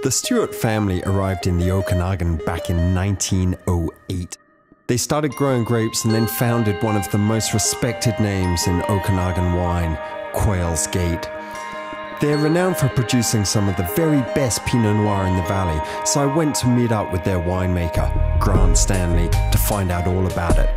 The Stewart family arrived in the Okanagan back in 1908. They started growing grapes and then founded one of the most respected names in Okanagan wine, Quails Gate. They're renowned for producing some of the very best Pinot Noir in the valley, so I went to meet up with their winemaker, Grand Stanley, to find out all about it.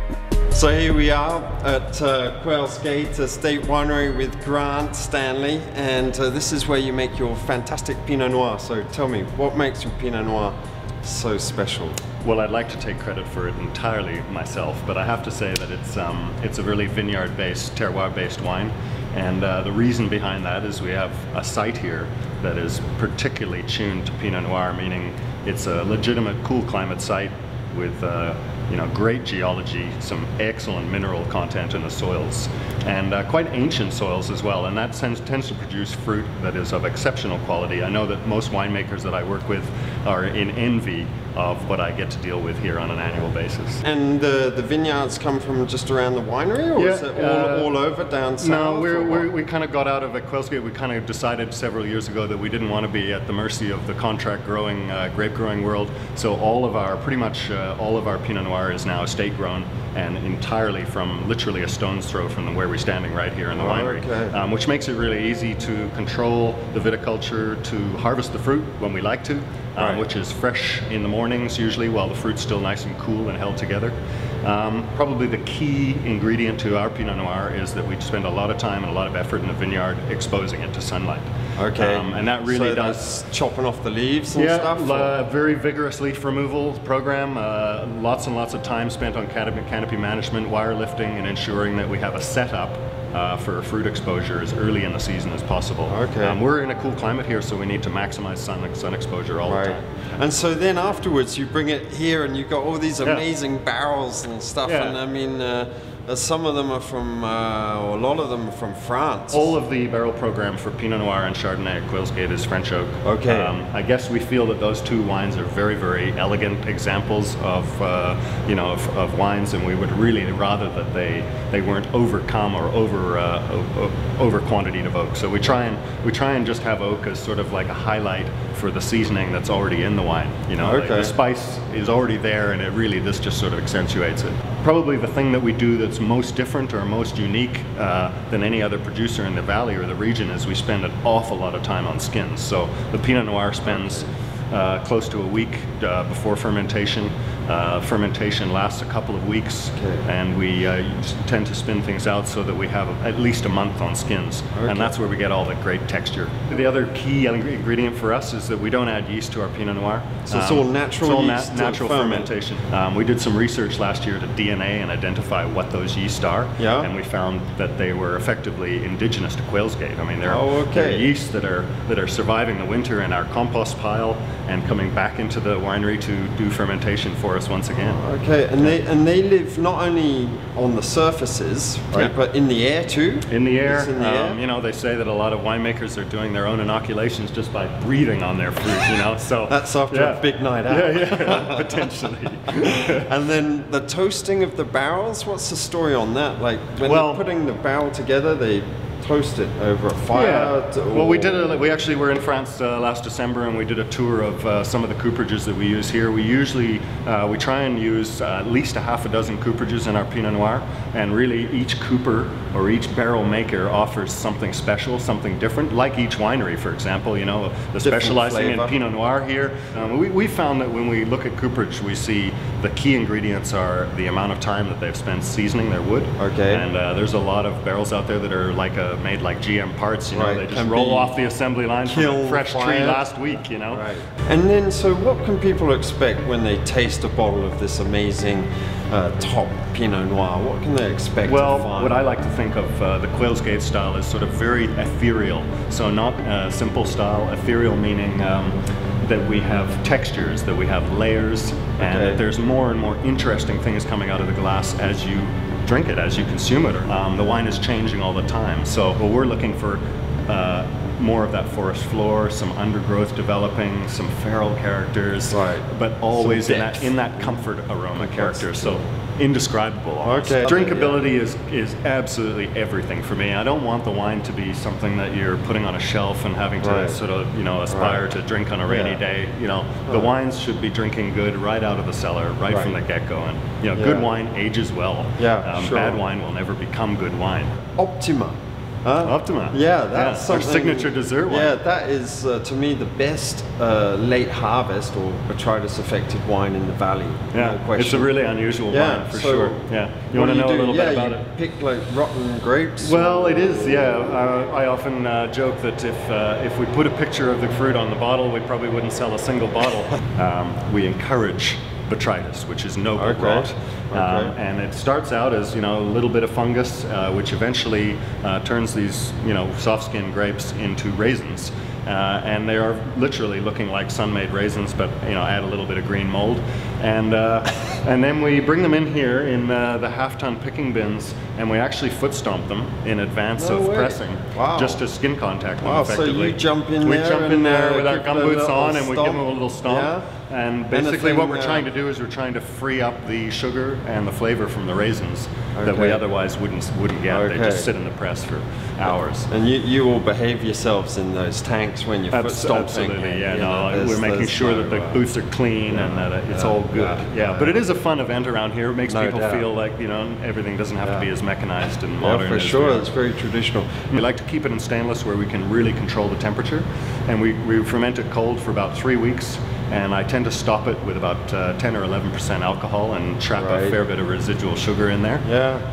So here we are at Quails Gate State Winery with Grand Stanley, and this is where you make your fantastic Pinot Noir. So tell me, what makes your Pinot Noir so special? Well, I'd like to take credit for it entirely myself, but I have to say that it's a really vineyard-based, terroir-based wine. And the reason behind that is we have a site here that is particularly tuned to Pinot Noir, meaning it's a legitimate cool climate site with great geology, some excellent mineral content in the soils, and quite ancient soils as well, and that tends to produce fruit that is of exceptional quality. I know that most winemakers that I work with are in envy of what I get to deal with here on an annual basis. And the vineyards come from just around the winery, or is it all over down south? No, we kind of got out of it. Quails Gate, we kind of decided several years ago that we didn't want to be at the mercy of the contract growing, grape growing world, so pretty much all of our Pinot Noir is now estate grown and entirely from literally a stone's throw from where we're standing right here in the winery, which makes it really easy to control the viticulture, to harvest the fruit when we like to, which is fresh in the mornings usually while the fruit's still nice and cool and held together. Probably the key ingredient to our Pinot Noir is that we spend a lot of time and a lot of effort in the vineyard exposing it to sunlight. Okay. And that really does... chopping off the leaves and stuff? Yeah, very vigorous leaf removal program. Lots and lots of time spent on canopy management, wire lifting, and ensuring that we have a setup for fruit exposure as early in the season as possible. Okay. We're in a cool climate here, so we need to maximize sun exposure all the time. And so then afterwards you bring it here and you've got all these amazing barrels and stuff, and I mean, some of them are from, or a lot of them are from France. All of the barrel program for Pinot Noir and Chardonnay at Quails Gate is French oak. Okay. I guess we feel that those two wines are very, very elegant examples of, of wines, and we would really rather that they weren't overcome or over quantity of oak. So we try and just have oak as sort of like a highlight for the seasoning that's already in the wine. Like the spice is already there, and this just sort of accentuates it. Probably the thing that we do that's most different or most unique than any other producer in the valley or the region is we spend an awful lot of time on skins. So the Pinot Noir spends close to a week before fermentation. Fermentation lasts a couple of weeks, and we tend to spin things out so that we have at least a month on skins, and that's where we get all the great texture. The other key ingredient for us is that we don't add yeast to our Pinot Noir. So it's all natural yeast, natural fermentation. We did some research last year to DNA and identify what those yeast are, and we found that they were effectively indigenous to Quails Gate. I mean, they're yeasts that are surviving the winter in our compost pile and coming back into the winery to do fermentation for us once again. Okay, and they live not only on the surfaces, but in the air too? In the air. They say that a lot of winemakers are doing their own inoculations just by breathing on their fruit, so... That's after a big night out. Yeah, potentially. And then the toasting of the barrels, what's the story on that? Like, when they're putting the barrel together, they toast it over a fire? Well, we actually were in France last December, and we did a tour of some of the cooperages that we use here. We usually we try and use at least a half a dozen cooperages in our Pinot Noir, and really each cooper or each barrel maker offers something special, something different, like each winery, for example. The specializing in Pinot Noir here. We found that when we look at cooperage, we see the key ingredients are the amount of time that they've spent seasoning their wood. Okay. And there's a lot of barrels out there that are like made like GM parts, they just roll off the assembly line from a fresh tree last week, Right. And then, so what can people expect when they taste a bottle of this amazing top Pinot Noir? What can they expect to find? What I like to think of the Quails Gate style is sort of very ethereal. So not simple style, ethereal meaning that we have textures, that we have layers, and that there's more and more interesting things coming out of the glass as you drink it, as you consume it. The wine is changing all the time, so we're looking for more of that forest floor, some undergrowth developing, some feral characters, but always in that comfort aroma character. So indescribable. Okay. Drinkability is absolutely everything for me. I don't want the wine to be something that you're putting on a shelf and having to sort of, you know, aspire to drink on a rainy day. You know, the wines should be drinking good right out of the cellar, right from the get-go. And you know, good wine ages well. Bad wine will never become good wine. Optima. Optima. Yeah, that's our signature dessert wine. Yeah, that is to me the best late harvest or botrytis affected wine in the valley. Yeah, no question. It's a really unusual wine for sure. Yeah, you want to know a little bit about it? Pick like rotten grapes. Well, it is. Yeah, I often joke that if we put a picture of the fruit on the bottle, we probably wouldn't sell a single bottle. We encourage botrytis, which is noble rot. And it starts out as, you know, a little bit of fungus, which eventually turns these, you know, soft-skinned grapes into raisins. And they are literally looking like sun-made raisins, but, you know, add a little bit of green mold. And then we bring them in here in the half-ton picking bins, and we actually foot stomp them in advance of pressing, just to skin contact them effectively. So you jump in there? We jump in there with our gumboots on, and we give them a little stomp. And basically what we're trying to do is we're trying to free up the sugar and the flavor from the raisins that we otherwise wouldn't get. They just sit in the press for hours. And you all behave yourselves in those tanks when you're foot stomping. Absolutely, we're making sure that the booths are clean and that it's all good. But it is a fun event around here. It makes people feel like, you know, everything doesn't have to be as mechanized and modern. For sure, it's very traditional. We like to keep it in stainless where we can really control the temperature, and we ferment it cold for about 3 weeks. And I tend to stop it with about 10 or 11% alcohol and trap a fair bit of residual sugar in there.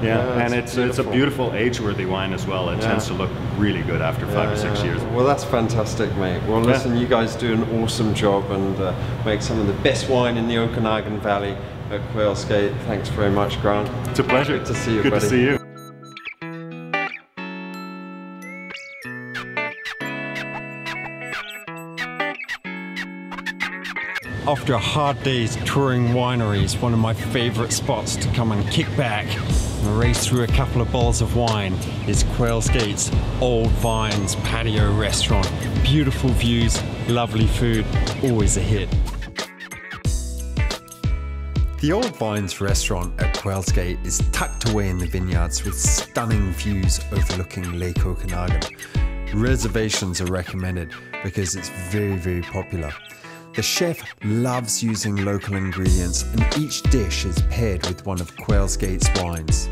And it's a beautiful age-worthy wine as well. It tends to look really good after 5 or 6 years. Well, that's fantastic, mate. Well, listen, you guys do an awesome job and make some of the best wine in the Okanagan Valley at Quails Gate. Thanks very much, Grant. It's a pleasure. Good to see you, buddy. Good to see you. After a hard day's touring wineries, one of my favorite spots to come and kick back and race through a couple of bowls of wine is Quails Gate's Old Vines Patio Restaurant. Beautiful views, lovely food, always a hit. The Old Vines restaurant at Quails Gate is tucked away in the vineyards with stunning views overlooking Lake Okanagan. Reservations are recommended because it's very, very popular. The chef loves using local ingredients and each dish is paired with one of Quails Gate's wines.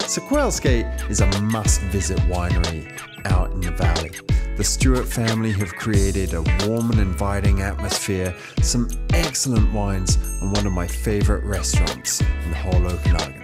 So Quails Gate is a must-visit winery out in the valley. The Stewart family have created a warm and inviting atmosphere, some excellent wines, and one of my favorite restaurants in the whole Okanagan.